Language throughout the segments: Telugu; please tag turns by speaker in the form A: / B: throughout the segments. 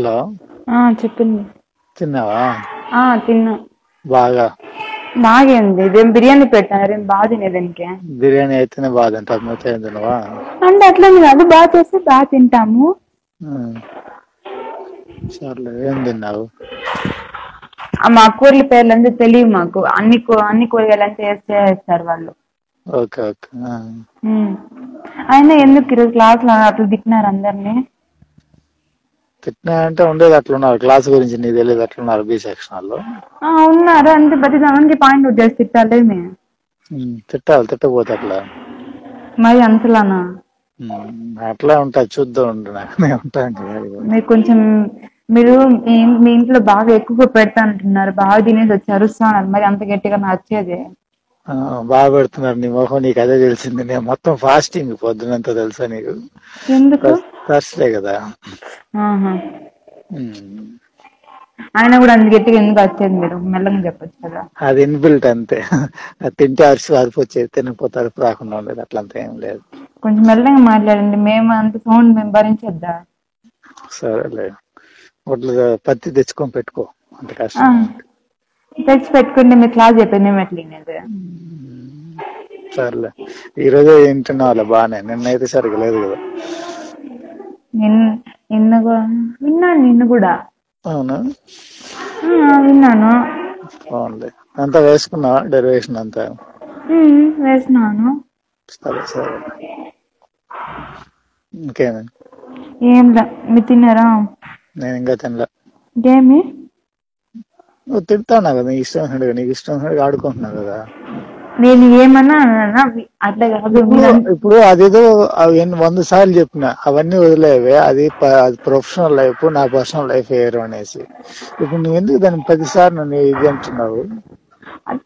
A: హలో.
B: చెప్పండి.
A: తిన్నావా?
B: తిన్నా.
A: బాగా
B: బాగేంది ఇదేం బిర్యానీ పెట్టారు, ఏం బాగా తినేదానికి.
A: బిర్యానీ అయితేనే బాగా తింటావు, మిగతా ఏం తినవా?
B: అంటే అట్లా కాదు, బాగా చేస్తే బాగా తింటాము.
A: సర్లే, ఏం తిన్నావు?
B: మా కూరల పేర్లంతా తెలియదు మాకు. అన్ని కూరగాయలంతా వేస్తారు వాళ్ళు.
A: Okay okay.
B: అయినా ఎందుకు ఈరోజు క్లాస్ లో అట్లా తిట్టినారు అందరినీ?
A: తిట్టినా అంటే ఉండేది అట్లున్నారు. క్లాస్ గురించి నీకు తెలియదు, అట్లున్నారు బి సెక్షన్ వాళ్ళు.
B: ఉన్నారు అంతే, ప్రతి దానికి పాయింట్ అవుట్ చేసి తిట్టాలేమి.
A: తిట్టాలి, తిట్టకపోతే అట్లా
B: మరి అంతలానా?
A: అట్లా ఉంటాయి, చూద్దాం ఉంటాను.
B: మీరు కొంచెం మీ ఇంట్లో బాగా ఎక్కువగా పెడతా అంటున్నారు, బాగా తినేసి వచ్చి అరుస్తున్నారు. మరి అంత గట్టిగా నచ్చేది
A: బాగా పెడుతున్నారు. నీ మొహం నీకు అదే తెలిసింది. నేను మొత్తం ఫాస్టింగ్ పొద్దునంతా, తెలుసా నీకు?
B: ఎందుకు?
A: థర్స్డే కదా.
B: ఆయన కూడా అంత గట్టిగా ఎందుకు వచ్చేది? మీరు మెల్లగా చెప్పొచ్చు కదా.
A: అది ఇన్బిల్ట్ అంతే. అది తింటే అరిపి వచ్చేది, తినకపోతే అరిపి రాకుండా ఉండేది. అట్లంతా ఏం లేదు.
B: కొంచెం మెల్లగా మాట్లాడండి, మేము అంత సౌండ్ మేము భరించొద్దా?
A: సరేలే, ఒట్లు పత్తి తెచ్చుకొని పెట్టుకో, అంత కష్టం.
B: తెచ్చి పెట్టుకుంటే మీరు క్లాస్ చెప్పేది మేము ఎట్లా వినేది?
A: సర్లే, ఈ రోజే వింటున్నావులే బానే. నిన్నైతే సరిగ్గా లేదు కదా.
B: విన్నాను కూడా.
A: అవునా?
B: విన్నాను.
A: బాగుంది. అంతా వేసుకున్నావా డెరివేషన్ అంతా?
B: వేసినాను.
A: సరే సరే, ఇంకేమి?
B: ఏం లే. మీరు తిన్నారా?
A: నేను ఇంకా తినలే.
B: ఏమి?
A: నువ్వు తింటానా కదా, నీకు ఇష్టం ఆడుకుంటున్నావు కదా.
B: నేను ఏమన్నా అట్లా కాదు.
A: ఇప్పుడు అదేదో 100 సార్లు చెప్పిన, అవన్నీ వదిలేవే. అది ప్రొఫెషనల్ లైఫ్, నా పర్సనల్ లైఫ్ వేరు అనేసి. ఇప్పుడు నువ్వు ఎందుకు దాన్ని 10 సార్లు నన్ను ఇది అంటున్నావు?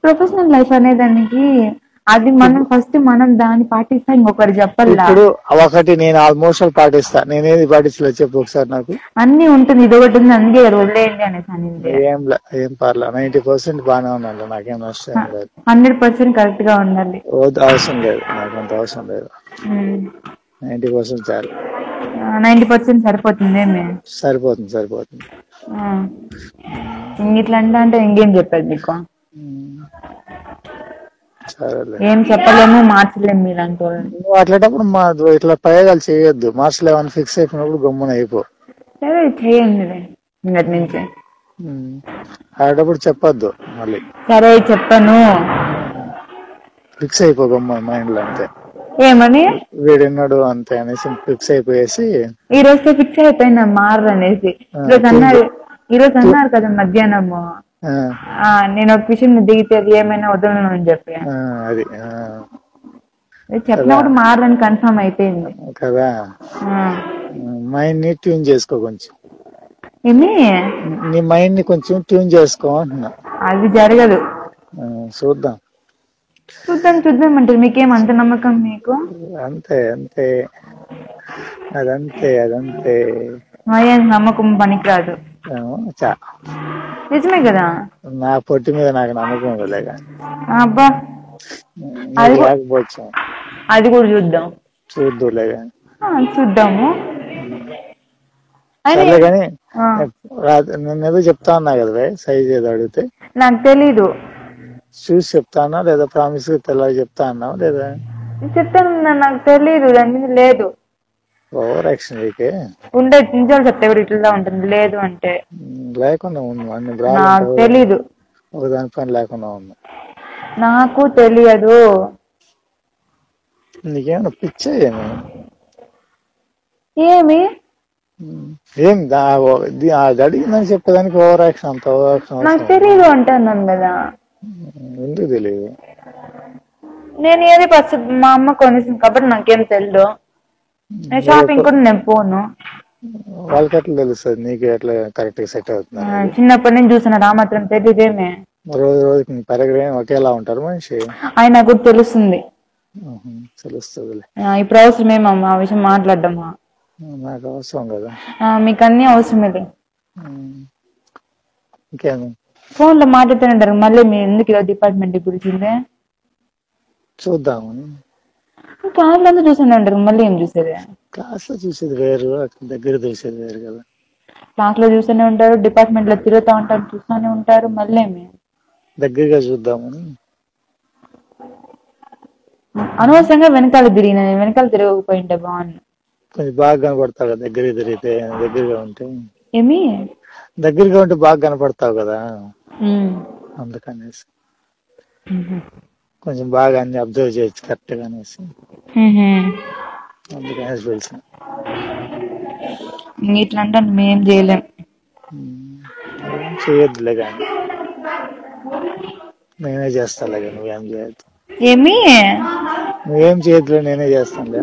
B: ప్రొఫెషనల్ లైఫ్ అనేదానికి అది ఫస్ట్ మనం దాన్ని పాటిస్తా, ఇంకొకరు చెప్పాలా?
A: ఇప్పుడు ఒకటి నేను ఆల్మోస్ట్ పాటిస్తా. నేనేది పాటించలేదు చెప్పు ఒకసారి నాకు.
B: అన్ని ఉంటుంది, ఇది ఒకటి ఉంది, అందుకే వదిలేయండి అనేసి అనింది.
A: ఏం పర్లే, 90% బాగానే ఉన్నాను. నాకేం నష్టం లేదు.
B: 100% కరెక్ట్ గా ఉండాలి.
A: అవసరం లేదు, నాకంత అవసరం లేదు. 90% చాలు.
B: 90% సరిపోతుంది.
A: సరిపోతుంది.
B: ఇట్లా అంటే ఇంకేం చెప్పేది నీకు?
A: సరేలే,
B: ఏం చెప్పలేము, మార్చలేము మీలాంటి వాళ్ళు.
A: నువ్వు అట్లాంటప్పుడు ఇట్లా ప్రయోగాలు చేయొద్దు. మార్చలేమని ఫిక్స్ అయిపోయినప్పుడు గమ్మున అయిపో.
B: సరే చేయండి ఇంకటి నుంచి.
A: ఆడేటప్పుడు చెప్పొద్దు మళ్ళీ.
B: సరే చెప్పను.
A: ఫిక్స్ అయిపో గమ్మున మైండ్ లో, అంతే.
B: ఏమని?
A: వీడున్నాడు అంతే అనేసి ఫిక్స్ అయిపోయేసి.
B: ఈ రోజు ఫిక్స్ అయిపోయినా మారు అనేసి. ఈరోజు అన్నారు కదా మధ్యాహ్నము, నేను ఒక విషయం దిగితే అది ఏమైనా వదలను అని చెప్పి.
A: అది
B: చెప్పినప్పుడు మారని కన్ఫర్మ్ అయిపోయింది
A: కదా. మైండ్ ని ట్యూన్ చేసుకో కొంచెం.
B: ఏమి?
A: నీ మైండ్ ని కొంచెం ట్యూన్ చేసుకో అంటున్నా.
B: అది జరగదు.
A: చూద్దాం
B: అంటే మీకేం అంత నమ్మకం మీకు?
A: అంతే అదంతే.
B: నమ్మకం పనికిరాదు. నిజమే కదా.
A: నా పొట్టి మీద నాకు నమ్మకం ఉండలే కానీ.
B: అబ్బా,
A: లేకపోవచ్చు.
B: అది కూడా చూద్దాంలే
A: కానీ.
B: చూద్దాము.
A: సర్లే కానీ, నేను ఏదో చెప్తా అన్నా కదా సైజ్ ఏదో అడిగితే.
B: నాకు తెలీదు.
A: చూసి చెప్తానా లేదా ప్రామిస్ తెల్లగా చెప్తా అన్నావు లేదా?
B: చెప్తాను, నాకు తెలీదు, దాని మీద లేదు.
A: ఓవర్ యాక్షన్
B: ఉండే నిజాలు చెప్తే కూడా ఇట్లా ఉంటుంది. లేదు అంటే
A: లేకుండా
B: నాకు తెలీదు.
A: ఒక దాని పని లేకుండా ఉంది.
B: నాకు తెలియదు.
A: నీకేమన్నా పిచ్చా?
B: ఏమి
A: అది అడిగిందని చెప్పేదానికి ఓవర్ యాక్షన్, అంత ఓవర్ యాక్షన్.
B: నాకు తెలీదు అంటున్నాను కదా.
A: ఎందుకు తెలియదు?
B: నేను ఏది ఫస్ట్ మా అమ్మ కొనేసింది కాబట్టి నాకేం తెలియదు. నేను షాపింగ్ కూడా నేను పోను.
A: వాళ్ళకి ఎట్లా తెలుస్తుంది? నీకు ఎట్లా కరెక్ట్ గా సెట్ అవుతుంది?
B: చిన్నప్పటి నుంచి చూసిన మాత్రం తెలియదేమే.
A: రోజుకి పెరగడం ఒకేలా ఉంటారు మనిషి.
B: ఆయన కూడా తెలుస్తుంది.
A: తెలుస్తుంది.
B: ఇప్పుడు అవసరమేమమ్మా ఆ విషయం మాట్లాడమ్మా?
A: నాకు అవసరం కదా.
B: మీకు అన్ని అవసరమే.
A: ఇంకేమి?
B: ఫోన్ లో మాట్లాడుతుంటారు. మళ్ళీ మీరు ఎందుకు ఇలా డిపార్ట్మెంట్ గురించిందే
A: చూద్దామని.
B: క్లాస్ లో చూసాను అంటారు, మళ్ళీ ఏం చూసేది?
A: క్లాస్ లో చూసేది వేరు, దగ్గర చూసేది వేరు కదా.
B: క్లాస్ లో చూస్తూనే ఉంటారు, డిపార్ట్మెంట్ లో తిరుగుతూ ఉంటారు, చూస్తూనే ఉంటారు. మళ్ళీ
A: దగ్గరగా చూద్దామని.
B: అనవసరంగా వెనకాల తిరగకపోయింటే బాగుంది.
A: కొంచెం బాగా కనపడతావు కదా దగ్గర తిరిగితే, దగ్గరగా ఉంటే.
B: ఏమి
A: దగ్గరగా ఉంటే బాగా కనపడతావు కదా, అందుకనేసి కొంచెం బాగా అన్ని అబ్జర్వ్ చేయొచ్చు కరెక్ట్ గా అనేసి, అందుకనేసి పిలిచిన.
B: ఇట్లా అంటే మేం చేయలేం.
A: ఏం చేయొద్దులే కానీ, నేనే చేస్తాలే కానీ నువ్వేం చేయొద్దు.
B: ఏమి
A: నువ్వేం చేయొద్దులే, నేనే చేస్తానులే.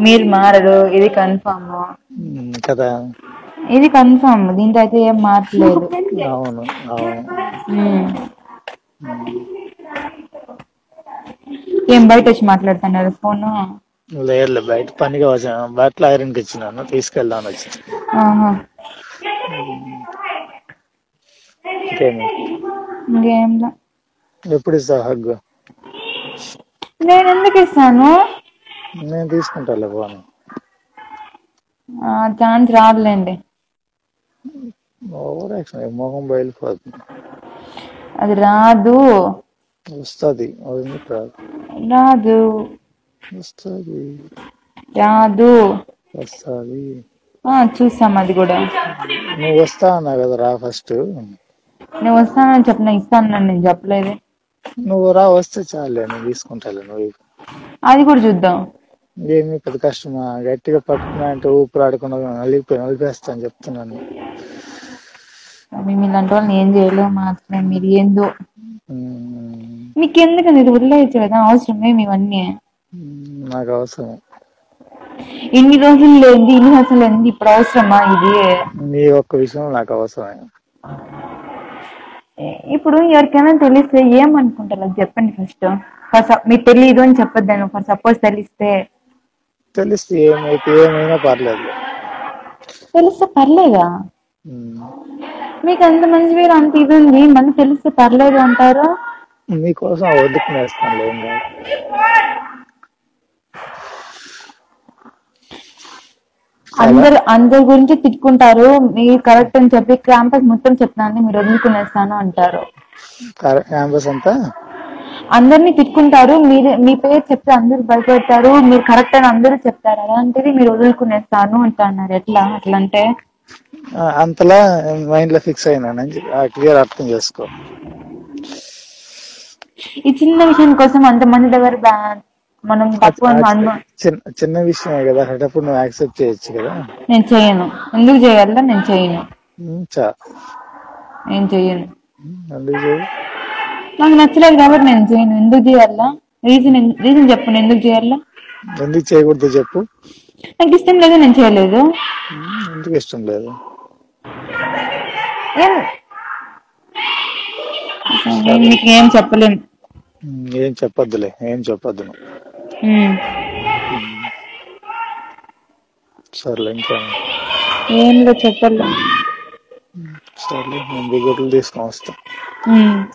B: మీరు మారరు, ఇది కన్ఫర్మ్
A: కదా.
B: ఇది కన్ఫర్మ్, దీంట్లో అయితే ఏం మారలేదు.
A: అవును అవును.
B: ఏం బయట వచ్చి మాట్లాడుతున్నారు ఫోను?
A: లేదు బయట పనిగా వచ్చాను, బట్టలు ఐరన్కి ఇచ్చినాను, తీసుకెళ్దామని వచ్చి.
B: ఇంకేంలా.
A: ఎప్పుడు ఇస్తావు హగ్గు?
B: నేను ఎందుకు ఇస్తాను?
A: నేను తీసుకుంటాలే ఫోన్.
B: ఛాన్స్ రాదులేండి.
A: ఓవర్ యాక్షన్, మొహం బయలుపోతుంది.
B: అది రాదు.
A: వస్తుంది
B: రాదు.
A: వస్తుంది
B: రాదు.
A: వస్తుంది.
B: చూస్తాం అది కూడా.
A: నువ్వు వస్తా అన్నా కదా, రా ఫస్ట్.
B: నేను వస్తానని చెప్పిన, ఇస్తానని నేను చెప్పలేదు.
A: నువ్వు రా, వస్తే చాలే, నేను తీసుకుంటాలే. నువ్వు
B: అది కూడా చూద్దాం.
A: ఏమి పెద్ద కష్టమా? గట్టిగా పట్టుకున్నా అంటే ఊపిరి ఆడకుండా నలిపేస్తా అని చెప్తున్నాను.
B: మేము ఇలాంటి వాళ్ళని ఏం చేయలేము మాత్రమే. మీరు ఏందో మీకెందుకని ఇది వదిలేయచ్చు కదా, అవసరమే ఇవన్నీ.
A: నాకు అవసరం.
B: ఇన్ని రోజులు లేని, ఇన్ని సంవత్సరాలు లేని ఇప్పుడు అవసరమా ఇది?
A: నీ ఒక్క విషయం నాకు అవసరమే.
B: ఇప్పుడు ఎవరికైనా తెలిస్తే ఏమనుకుంటారు అది చెప్పండి ఫస్ట్. మీకు తెలియదు అని చెప్పొద్దాను. ఫర్ సపోజ్ తెలిస్తే
A: ఏమైనా పర్లేదు.
B: తెలిస్తే పర్లేదా? మీకు అంత మంచి పేరు, అంత ఇది ఉంది, మళ్ళీ తెలిస్తే పర్లేదు అంటారు.
A: మీకోసం వదుకునేస్తాను. ఏం కాదు.
B: అందరి గురించి తిట్టుకుంటారు. మీరు కరెక్ట్ అని చెప్పి క్యాంపస్ మొత్తం చెప్తాను, మీరు వదులుకునేస్తాను అంటారు.
A: క్యాంపస్ అంతా
B: అందరినీ తిట్టుకుంటారు. మీ పేరు చెప్తే అందరు భయపెడతారు. మీరు కరెక్ట్ అని అందరూ చెప్తారు. అలాంటిది మీరు వదులుకునేస్తాను అంటున్నారు. ఎట్లా అట్లంటే?
A: అంతలా మైండ్ లో ఫిక్స్ అయినానని క్లియర్ అర్థం చేసుకో.
B: ఈ చిన్న విషయం కోసం అంతమంది దగ్గర మనం
A: చిన్న విషయమే కదా, అప్పుడు నువ్వు యాక్సెప్ట్ చేయొచ్చు కదా.
B: నేను చెయ్యను. ఎందుకు చేయాలా? నేను చెయ్యను. నేను చెయ్యను. నాకు నచ్చలేదు కాబట్టి నేను చేయను. ఎందుకు చేయాలా? రీజన్ చెప్పు. నేను ఎందుకు చేయాలా?
A: ఎందుకు చేయకూడదు చెప్పు.
B: నాకు ఇష్టం లేదు, నేను చేయలేదు.
A: ఎందుకు ఇష్టం లేదు?
B: మీకు ఏం చెప్పలేను.
A: ఏం చెప్పొద్దులే, ఏం చెప్పొద్దు. సర్లే, ఇంకేమో
B: ఏం లేదు చెప్పాలి.
A: సర్లే, నేను దిగుట్లు తీసుకొని వస్తా.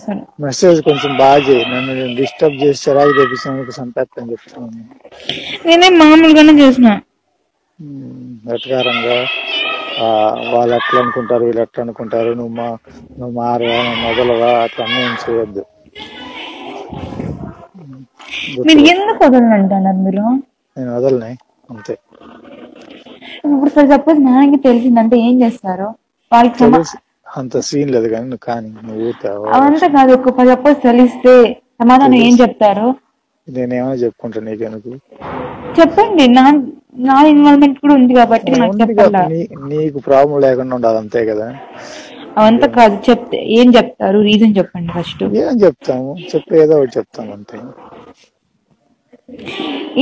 B: సరే.
A: మెసేజ్ కొంచెం బాగా చేయి. నన్ను డిస్టర్బ్ చేసి చిరాకు తెప్పించినందుకు సంపేత్తని చెప్తున్నాను.
B: నేనే మామూలుగానే చేసిన.
A: వెటకారంగా వాళ్ళు ఎట్లా అనుకుంటారు, వీళ్ళు ఎట్లా అనుకుంటారు, నువ్వు మారవా, నువ్వు మొదలవా, అట్లా ఏం చేయొద్దు.
B: మీరు ఎందుకు వదలంటున్నారు? మీరు
A: నేను వదలనే, అంతే.
B: ఇప్పుడు ఫర్ సపోజ్ నాన్నకి తెలిసిందంటే ఏం చేస్తారు? వాళ్ళకి
A: అంత సీన్ లేదు కానీ నువ్వు
B: అవంతా కాదు. ఫర్ సపోజ్ తెలిస్తే సమాధానం ఏం చెప్తారు?
A: నేనేమో చెప్పుకుంటా, నీకెందుకు?
B: చెప్పండి. నా ఇన్వాల్వ్మెంట్ కూడా ఉంది కాబట్టి నాకు చెప్పాలా?
A: నీకు ప్రాబ్లం లేకుండా ఉండాలి, అంతే కదా.
B: అవంతా కాదు. చెప్తే ఏం చెప్తారు? రీజన్ చెప్పండి ఫస్ట్.
A: ఏం చెప్తాము? ఏదో ఒకటి చెప్తాము, అంతే.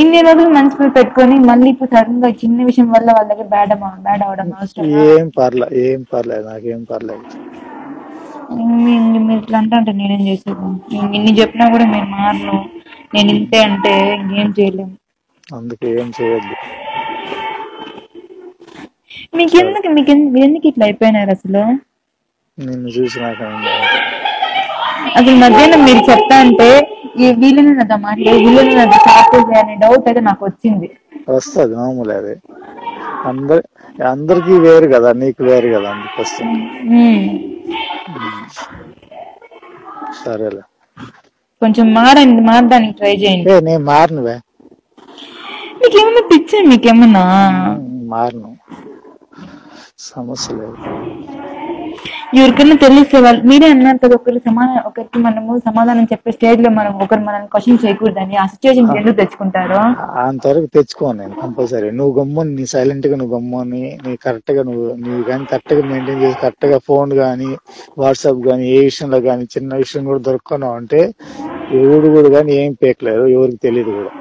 B: ఇన్ని రోజులు మంచి పేరు పెట్టుకొని మళ్ళీ ఇప్పుడు సడన్ గా చిన్న విషయం వల్ల వాళ్ళ దగ్గర బ్యాడ్ అవడం అవసరం?
A: ఏం పర్లేదు, నాకేం పర్లేదు.
B: మీరు ఇట్లా అంటే నేనేం చేసేది? ఇన్ని చెప్పినా కూడా మీరు మారను, నేను ఇంతే అంటే ఇంకేం చేయలేము.
A: అందుకే ఏం చేయొద్దు.
B: ఎందుకు ఇట్లా అయిపోయినారు అసలు?
A: నిన్ను చూసినాక
B: అసలు మధ్యాహ్నం మీరు చెప్తా అంటే వీళ్ళని నాతో మాట్లాడే, వీళ్ళని నాతో షార్టేజ్ అనే డౌట్ అయితే నాకు వచ్చింది.
A: వస్తుంది, మామూలు. అదే అందరికి వేరు కదా, నీకు వేరు కదా, అందుకొస్తే. సరేలే,
B: కొంచెం మారడానికి ట్రై చేయండి.
A: నేను మారనువే.
B: మీకేమన్నా పిచ్చా? మీకేమన్నా
A: మారను, సమస్య లేదు.
B: ఎవరికైనా తెలిస్తే వాళ్ళు మీరే అన్నారు కదా, ఒకరికి మనము సమాధానం చెప్పే స్టేజ్ లో మనం ఒకరు మనల్ని క్వశ్చన్ చేయకూడదని. ఆ సిచ్యువేషన్ ఎందుకు తెచ్చుకుంటారు?
A: అంతవరకు తెచ్చుకోను నేను కంపల్సరీ. నువ్వు గమ్ముని, నీ సైలెంట్ గా నువ్వు గమ్ముని, నీ కరెక్ట్ గా నువ్వు కానీ కరెక్ట్ గా మెయింటైన్ చేసి, కరెక్ట్ గా ఫోన్ గానీ వాట్సాప్ గానీ ఏ విషయంలో గానీ చిన్న విషయం కూడా దొరుకున్నావు అంటే ఎవడు కూడా కానీ ఏం పేకలేరు, ఎవరికి తెలియదు కూడా.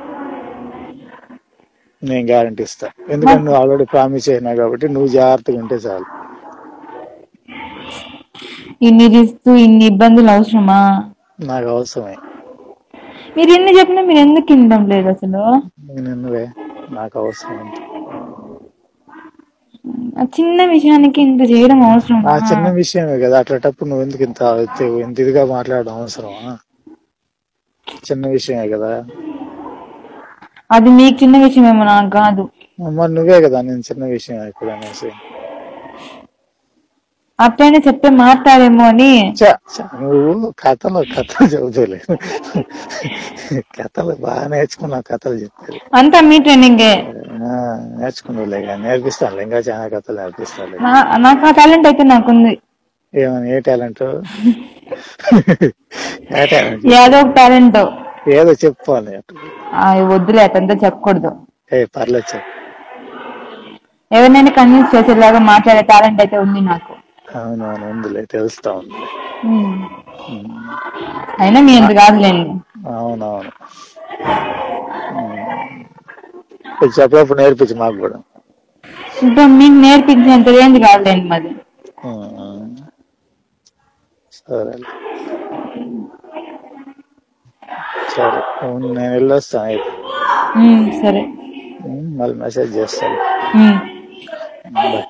A: నేను గ్యారంటీ ఇస్తా, ఎందుకంటే నువ్వు ఆల్రెడీ ప్రామిస్ అయినా కాబట్టి నువ్వు జాగ్రత్తగా ఉంటే చాలు.
B: ఇన్ని రిస్క్, ఇన్ని ఇబ్బందులు అవసరమా?
A: నాకు అవసరమే.
B: మీరు ఎన్ని చెప్పినా మీరు ఎందుకు వినడం లేదు అసలు?
A: నేనువే, నాకు అవసరం.
B: చిన్న విషయానికి ఇంత చేయడం అవసరం?
A: ఆ చిన్న విషయమే కదా, అట్లాంటప్పుడు నువ్వు ఎందుకు ఇంత ఇదిగా మాట్లాడడం అవసరమా? చిన్న విషయమే కదా.
B: అది మీకు చిన్న విషయమేమో, నాకు కాదు.
A: మరి నువ్వే కదా నేను చిన్న విషయం ఇప్పుడు అనేసి
B: అట్లనే చెప్తే మాట్లాడేమో అని.
A: నువ్వు కథలు చెబుతలే, కథలు బాగా నేర్చుకున్నావు, కథలు చెప్తారు
B: అంతా మీ ట్రైనింగే.
A: నేర్చుకున్నావులే, నేర్పిస్తాను, ఇంకా చాలా కథలు నేర్పిస్తాను.
B: నాకు ఆ టాలెంట్ అయితే నాకుంది.
A: ఏమని? ఏ టాలెంట్?
B: ఏదో ఒక టాలెంట్
A: ఏదో చెప్పుకోవాలి.
B: వద్దులే, అటంతా చెప్పకూడదు.
A: పర్లేదు చెప్పు.
B: ఎవరినైనా కన్విన్స్ చేసేలాగా మాట్లాడే టాలెంట్ అయితే ఉంది నాకు.
A: అవునవును, ఉందిలే, తెలుస్తా ఉంది.
B: అయినా మీ ఎందుకు కాదులేండి.
A: అవునవును, చెప్పప్పుడు నేర్పించి మాకు కూడా.
B: ఇప్పుడు మీకు నేర్పించేంత ఏంది కాదులేండి మాది.
A: సరే సరే, నేను వెళ్ళొస్తాను.
B: సరే,
A: మళ్ళీ మెసేజ్ చేస్తాను.
B: బాయ్.